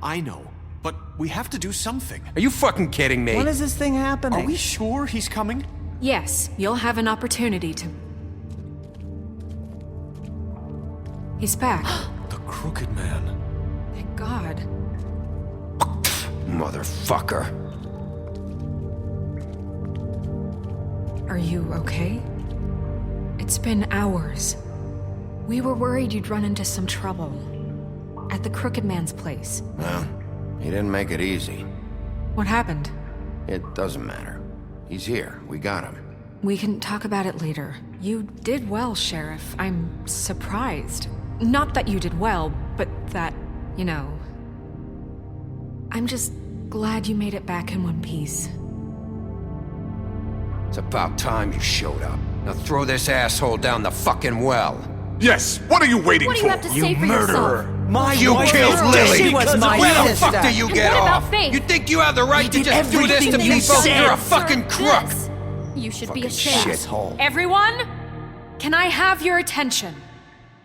I know. But we have to do something. Are you fucking kidding me? When is this thing happening? Are we sure he's coming? Yes, you'll have an opportunity to... He's back. The Crooked Man. Thank God. Motherfucker. Are you okay? It's been hours. We were worried you'd run into some trouble. At the Crooked Man's place. Well, he didn't make it easy. What happened? It doesn't matter. He's here. We got him. We can talk about it later. You did well, Sheriff. I'm surprised. Not that you did well, but that, you know... I'm just glad you made it back in one piece. It's about time you showed up. Now throw this asshole down the fucking well. Yes, what are you waiting What do for? you have to say for yourself? You killed Lily! She was my Where the sister. fuck do you get what about off? Faith? You think you have the right to did just do this to everything you people? said. You're a fucking crook! This. You should Fucking be ashamed. shithole. Everyone, can I have your attention?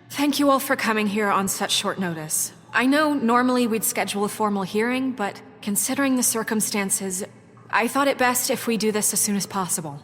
Thank you all for coming here on such short notice. I know normally we'd schedule a formal hearing, but considering the circumstances, I thought it best if we do this as soon as possible.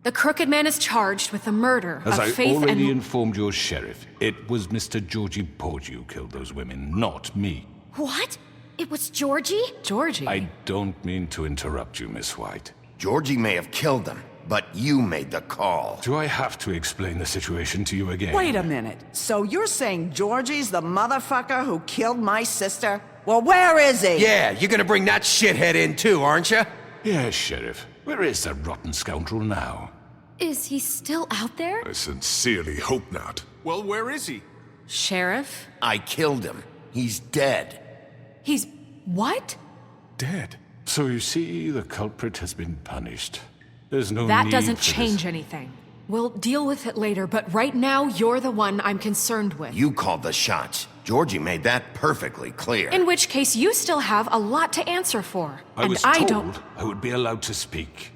The Crooked Man is charged with the murder As of I Faith already and... informed your sheriff, it was Mr. Georgie Porgy who killed those women, not me. What? It was Georgie? Georgie? I don't mean to interrupt you, Miss White. Georgie may have killed them, but you made the call. Do I have to explain the situation to you again? Wait a minute. So you're saying Georgie's the motherfucker who killed my sister? Well, where is he? Yeah, you're gonna bring that shithead in too, aren't you? Yes, Sheriff. Where is that rotten scoundrel now? Is he still out there? I sincerely hope not. Well, where is he? Sheriff? I killed him. He's dead. He's... what? Dead. So you see, the culprit has been punished. There's no That need doesn't for change this. anything. We'll deal with it later, but right now, you're the one I'm concerned with. You called the shots. Georgie made that perfectly clear. In which case, you still have a lot to answer for. I and was I told don't... I would be allowed to speak.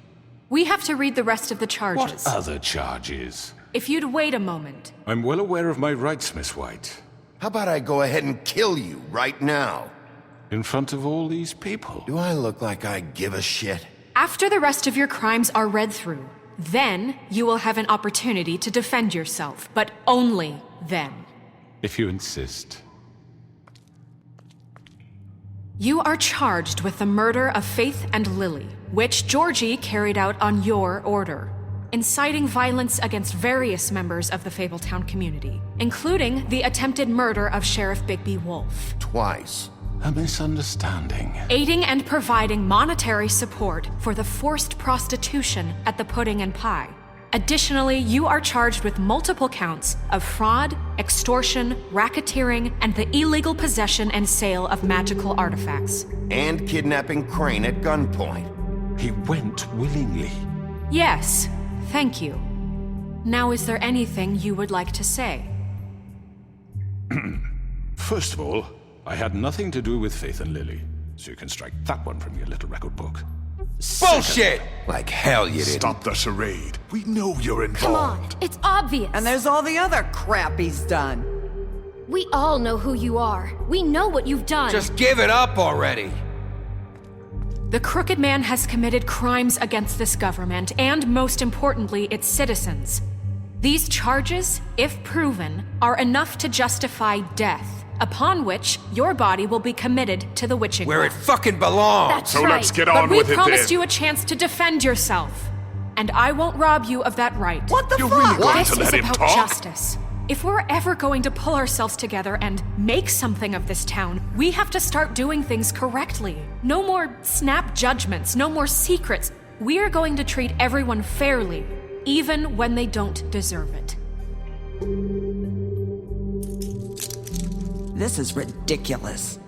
We have to read the rest of the charges. What other charges? If you'd wait a moment. I'm well aware of my rights, Miss White. How about I go ahead and kill you right now? In front of all these people. Do I look like I give a shit? After the rest of your crimes are read through, then you will have an opportunity to defend yourself, but only then. If you insist. You are charged with the murder of Faith and Lily, which Georgie carried out on your order, inciting violence against various members of the Fabletown community, including the attempted murder of Sheriff Bigby Wolf. Twice. A misunderstanding. Aiding and providing monetary support for the forced prostitution at the Pudding and Pie. Additionally, you are charged with multiple counts of fraud, extortion, racketeering, and the illegal possession and sale of magical artifacts. And kidnapping Crane at gunpoint. He went willingly. Yes, thank you. Now, is there anything you would like to say? First of all, I had nothing to do with Faith and Lily, so you can strike that one from your little record book. Bullshit! Like hell you didn't. Stop the charade. We know you're Come involved. on, it's obvious. And there's all the other crap he's done. We all know who you are. We know what you've done. Just give it up already. The Crooked Man has committed crimes against this government and, most importantly, its citizens. These charges, if proven, are enough to justify death, upon which your body will be committed to the witching Where well. it fucking belongs. That's So right. let's get But on we with it promised then. you a chance to defend yourself, and I won't rob you of that right. What the You're fuck? really going This to is let him about talk? justice. If we're ever going to pull ourselves together and make something of this town, we have to start doing things correctly. No more snap judgments, no more secrets. We are going to treat everyone fairly, even when they don't deserve it. This is ridiculous.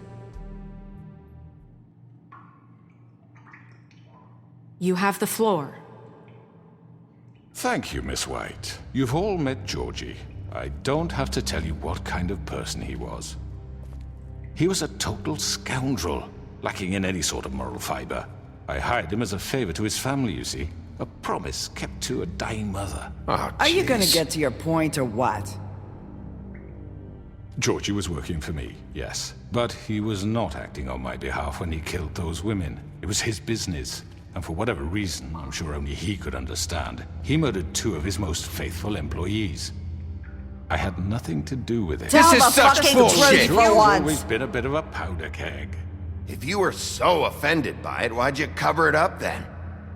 You have the floor. Thank you, Miss White. You've all met Georgie. I don't have to tell you what kind of person he was. He was a total scoundrel, lacking in any sort of moral fiber. I hired him as a favor to his family, you see. A promise kept to a dying mother. Oh, Are you gonna jeez. get to your point or what? Georgie was working for me, yes. But he was not acting on my behalf when he killed those women. It was his business. And for whatever reason, I'm sure only he could understand, he murdered 2 of his most faithful employees. I had nothing to do with it. Tell This the is such fucking bullshit. truth Georgie's for always once. been a bit of a powder keg. If you were so offended by it, why'd you cover it up then?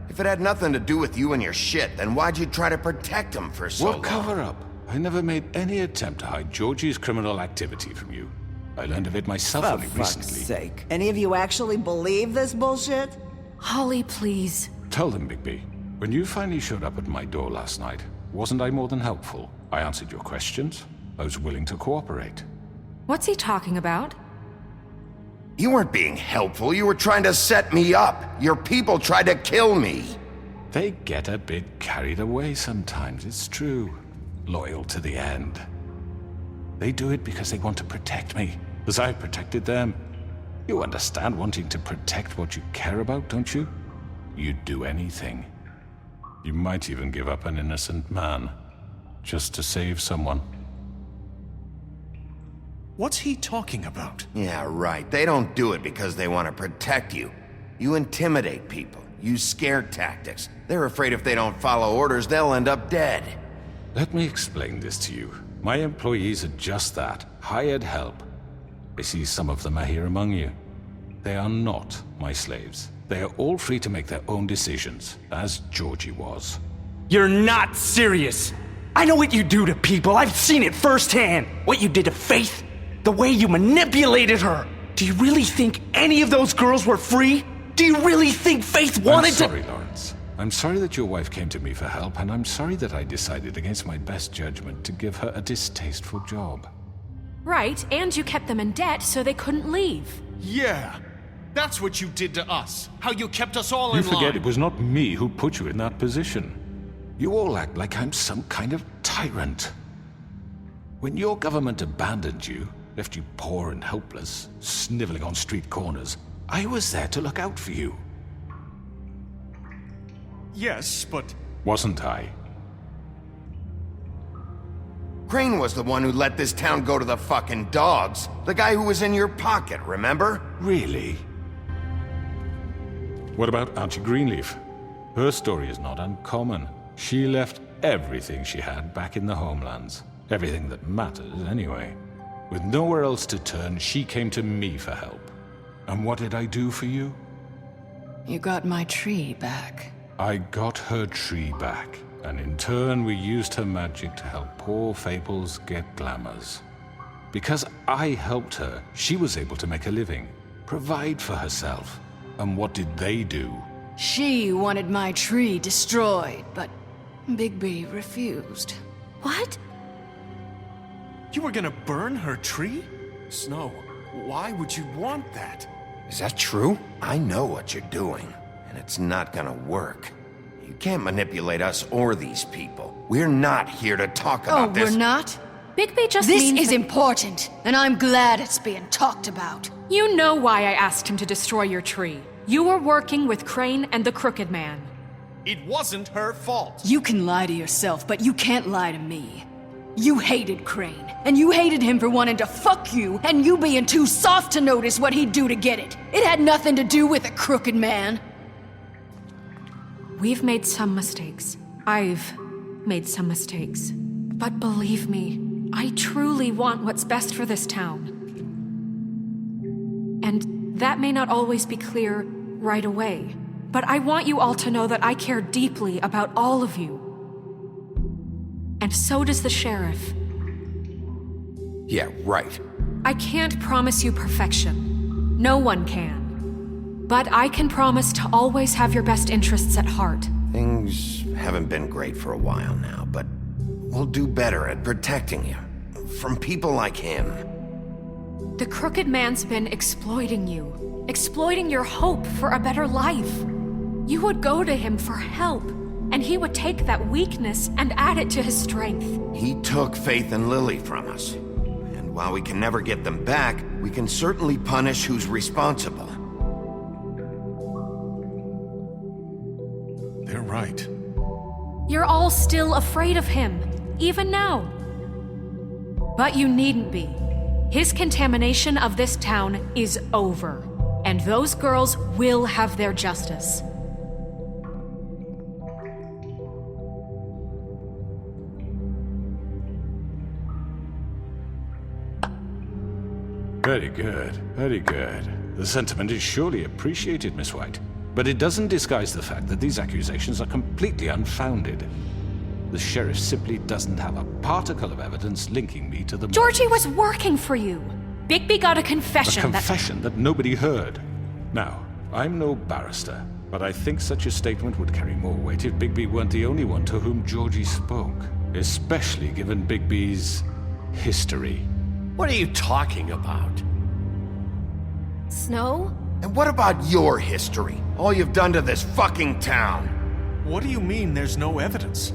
If it had nothing to do with you and your shit, then why'd you try to protect him for so long? What cover-up? I never made any attempt to hide Georgie's criminal activity from you. I learned of it myself For only fuck's recently. sake. Any of you actually believe this bullshit? Holly, please. Tell them, Bigby. When you finally showed up at my door last night, wasn't I more than helpful? I answered your questions. I was willing to cooperate. What's he talking about? You weren't being helpful, you were trying to set me up. Your people tried to kill me. They get a bit carried away sometimes, it's true. Loyal to the end. They do it because they want to protect me, as I've protected them. You understand wanting to protect what you care about, don't you? You'd do anything. You might even give up an innocent man, just to save someone. What's he talking about? Yeah, right. They don't do it because they want to protect you. You intimidate people, use scare tactics. They're afraid if they don't follow orders, they'll end up dead. Let me explain this to you. My employees are just that, hired help. I see some of them are here among you. They are not my slaves. They are all free to make their own decisions, as Georgie was. You're not serious. I know what you do to people. I've seen it firsthand. What you did to Faith. The way you manipulated her. Do you really think any of those girls were free? Do you really think Faith wanted I'm sorry, Lawrence. I'm sorry that your wife came to me for help, and I'm sorry that I decided against my best judgment to give her a distasteful job. Right, and you kept them in debt so they couldn't leave. Yeah. That's what you did to us. How you kept us all You in forget line. it was not me who put you in that position. You all act like I'm some kind of tyrant. When your government abandoned you, left you poor and helpless, sniveling on street corners, I was there to look out for you. Yes, but... Wasn't I? Crane was the one who let this town go to the fucking dogs. The guy who was in your pocket, remember? Really? What about Auntie Greenleaf? Her story is not uncommon. She left everything she had back in the homelands. Everything that matters, anyway. With nowhere else to turn, she came to me for help. And what did I do for you? You got my tree back. I got her tree back, and in turn we used her magic to help poor Fables get glamours. Because I helped her, she was able to make a living, provide for herself. And what did they do? She wanted my tree destroyed, but Bigby refused. What? You were gonna burn her tree? Snow, why would you want that? Is that true? I know what you're doing, and it's not gonna work. You can't manipulate us or these people. We're not here to talk Oh, about this. we're not? Bigby just This means is that- important, and I'm glad it's being talked about. You know why I asked him to destroy your tree. You were working with Crane and the Crooked Man. It wasn't her fault. You can lie to yourself, but you can't lie to me. You hated Crane, and you hated him for wanting to fuck you, and you being too soft to notice what he'd do to get it. It had nothing to do with a Crooked Man. We've made some mistakes. I've made some mistakes. But believe me, I truly want what's best for this town. And that may not always be clear right away, but I want you all to know that I care deeply about all of you. And so does the sheriff. Yeah, right. I can't promise you perfection. No one can. But I can promise to always have your best interests at heart. Things haven't been great for a while now, but we'll do better at protecting you. From people like him. The Crooked Man's been exploiting you. Exploiting your hope for a better life. You would go to him for help, and he would take that weakness and add it to his strength. He took Faith and Lily from us. And while we can never get them back, we can certainly punish who's responsible. They're right. You're all still afraid of him, even now. But you needn't be. His contamination of this town is over, and those girls will have their justice. Very good, very good. The sentiment is surely appreciated, Miss White. But it doesn't disguise the fact that these accusations are completely unfounded. The sheriff simply doesn't have a particle of evidence linking me to the murders. Georgie was working for you. Bigby got a confession A confession that nobody heard. Now, I'm no barrister, but I think such a statement would carry more weight if Bigby weren't the only one to whom Georgie spoke. Especially given Bigby's history. What are you talking about? Snow? And what about your history? All you've done to this fucking town? What do you mean there's no evidence?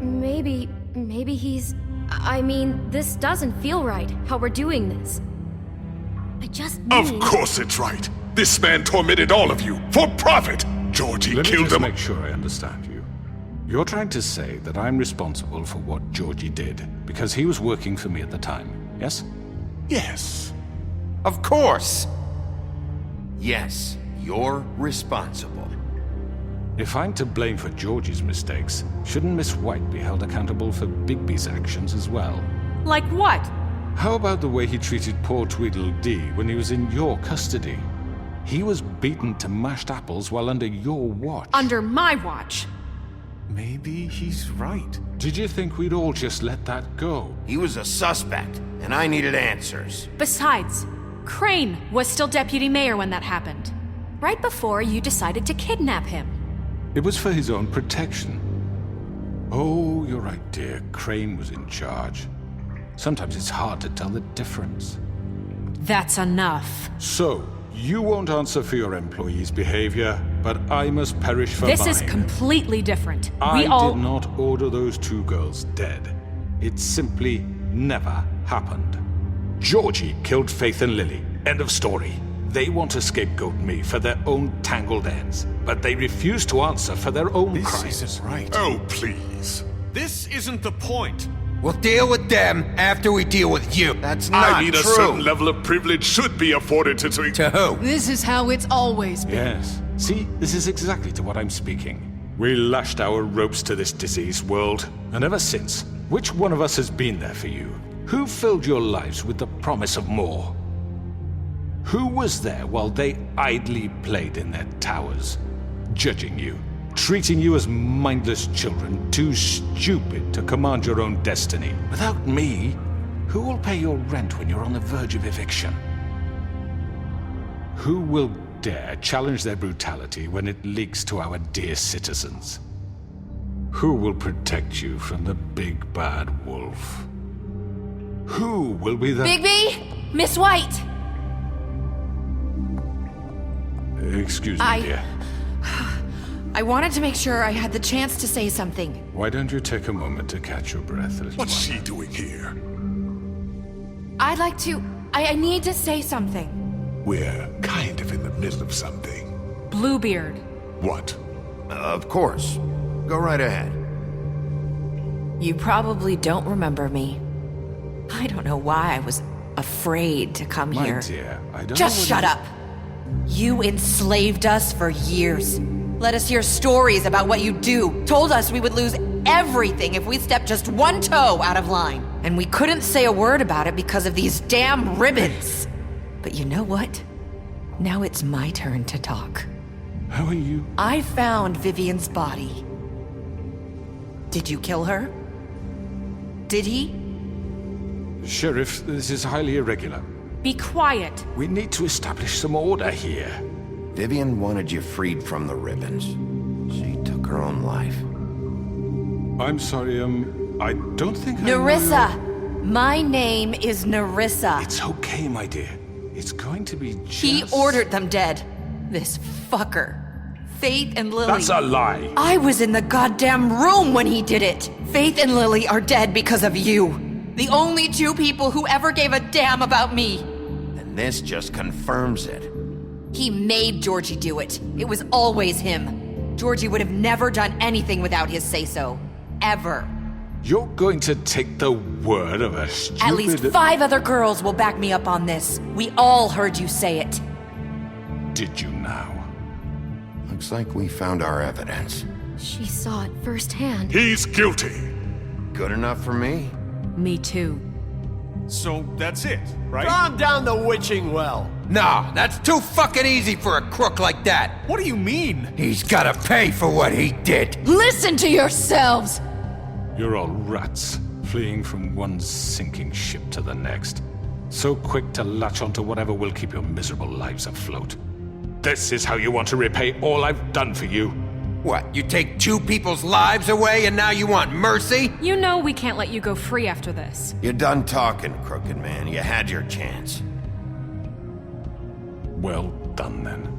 Maybe he's... I mean, this doesn't feel right, how we're doing this. I just mean... Of course it's right. This man tormented all of you for profit. Georgie Let me killed just them. make sure I understand you. You're trying to say that I'm responsible for what Georgie did because he was working for me at the time, yes? Yes. Of course! Yes, you're responsible. If I'm to blame for Georgie's mistakes, shouldn't Miss White be held accountable for Bigby's actions as well? Like what? How about the way he treated poor Tweedledee when he was in your custody? He was beaten to mashed apples while under your watch. Under my watch. Maybe he's right. Did you think we'd all just let that go? He was a suspect, and I needed answers. Besides, Crane was still deputy mayor when that happened. Right before you decided to kidnap him. It was for his own protection. Oh, you're right, dear. Crane was in charge. Sometimes it's hard to tell the difference. That's enough. So, you won't answer for your employees' behavior, but I must perish for This mine. is completely different. I We all... did not order those two girls dead. It simply never happened. Georgie killed Faith and Lily. End of story. They want to scapegoat me for their own tangled ends, but they refuse to answer for their own This crimes. isn't right. Oh, please. This isn't the point. We'll deal with them after we deal with you. That's not I mean, true. a certain level of privilege should be afforded to... To who? This is how it's always been. Yes. See, this is exactly to what I'm speaking. We lashed our ropes to this diseased world, and ever since, which one of us has been there for you? Who filled your lives with the promise of more? Who was there while they idly played in their towers, judging you, treating you as mindless children, too stupid to command your own destiny? Without me, who will pay your rent when you're on the verge of eviction? Who will dare challenge their brutality when it leaks to our dear citizens? Who will protect you from the big bad wolf? Who will be the... Bigby! Miss White! Excuse me, dear. I wanted to make sure I had the chance to say something. Why don't you take a moment to catch your breath a little What's while? she doing here? I'd like to... I need to say something. We're kind of in the middle of something. Bluebeard. What? Of course. Go right ahead. You probably don't remember me. I don't know why I was afraid to come My here. dear, I don't Just know shut what up. You enslaved us for years. Let us hear stories about what you do. Told us we would lose everything if we stepped just one toe out of line. And we couldn't say a word about it because of these damn ribbons. But you know what? Now it's my turn to talk. How are you? I found Vivian's body. Did you kill her? Did he? Sheriff, this is highly irregular. Be quiet. We need to establish some order here. Vivian wanted you freed from the ribbons. She took her own life. I'm sorry, I don't think I know Nerissa! your- My name is Nerissa. It's okay, my dear. It's going to be just... He ordered them dead. This fucker. Faith and Lily. That's a lie. I was in the goddamn room when he did it. Faith and Lily are dead because of you. The only two people who ever gave a damn about me. And this just confirms it. He made Georgie do it. It was always him. Georgie would have never done anything without his say-so. Ever. You're going to take the word of a stupid... At least 5 other girls will back me up on this. We all heard you say it. Did you now? Looks like we found our evidence. She saw it firsthand. He's guilty. Good enough for me. Me too. So that's it, right? Calm down the witching well. Nah, that's too fucking easy for a crook like that. What do you mean? He's gotta pay for what he did. Listen to yourselves! You're all rats, fleeing from one sinking ship to the next. So quick to latch onto whatever will keep your miserable lives afloat. This is how you want to repay all I've done for you? What, you take 2 people's lives away and now you want mercy? You know we can't let you go free after this. You're done talking, crooked man. You had your chance. Well done, then.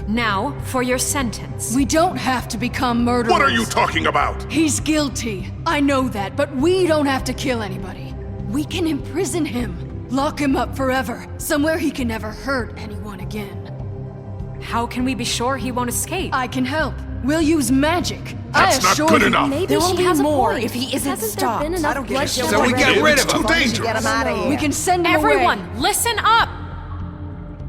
Now, for your sentence. We don't have to become murderers. What are you talking about? He's guilty. I know that, but we don't have to kill anybody. We can imprison him. Lock him up forever. Somewhere he can never hurt anyone again. How can we be sure he won't escape? I can help. We'll use magic. That's I not assure good you. enough. Maybe There will she be has more a point. if he isn't Hasn't stopped. there been enough I don't give a bloodshed shit So we what get it rid is. of him. Too Why don't you dangerous. get him out of here? We can send him away. Everyone, listen up!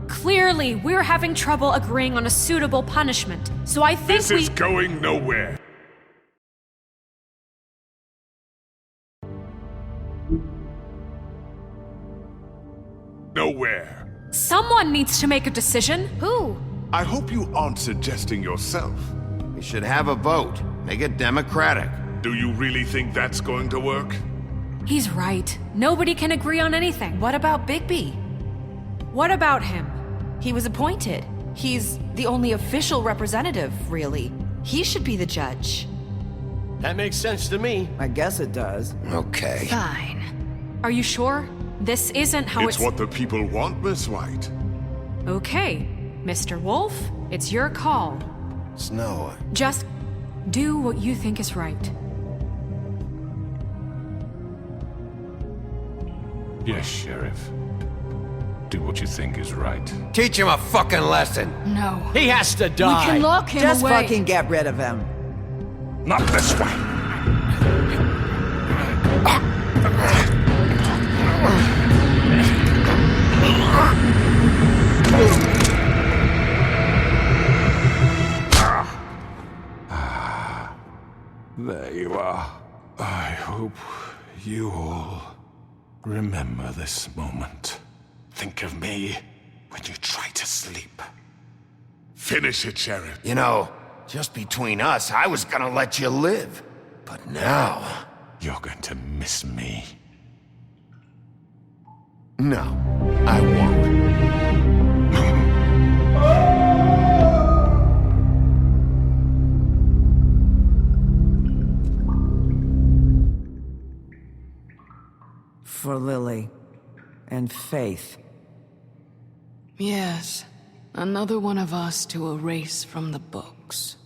Clearly, we're having trouble agreeing on a suitable punishment, so I think This is going nowhere. Nowhere. Someone needs to make a decision. Who? I hope you aren't suggesting yourself. We should have a vote. Make it democratic. Do you really think that's going to work? He's right. Nobody can agree on anything. What about Bigby? What about him? He was appointed. He's the only official representative, really. He should be the judge. That makes sense to me. I guess it does. Okay. Fine. Are you sure? This isn't how It's what the people want, Miss White. Okay, Mr. Wolf, it's your call. Snow. Just do what you think is right. Yes, Sheriff. Do what you think is right. Teach him a fucking lesson. No. He has to We die. can lock him Just away. fucking get rid of him. Not this way! There you are. I hope you all remember this moment. Think of me when you try to sleep. Finish it, Sheriff. You know, just between us, I was gonna let you live. But now... You're going to miss me. No, I won't. For Lily. And Faith. Yes. Another one of us to erase from the books.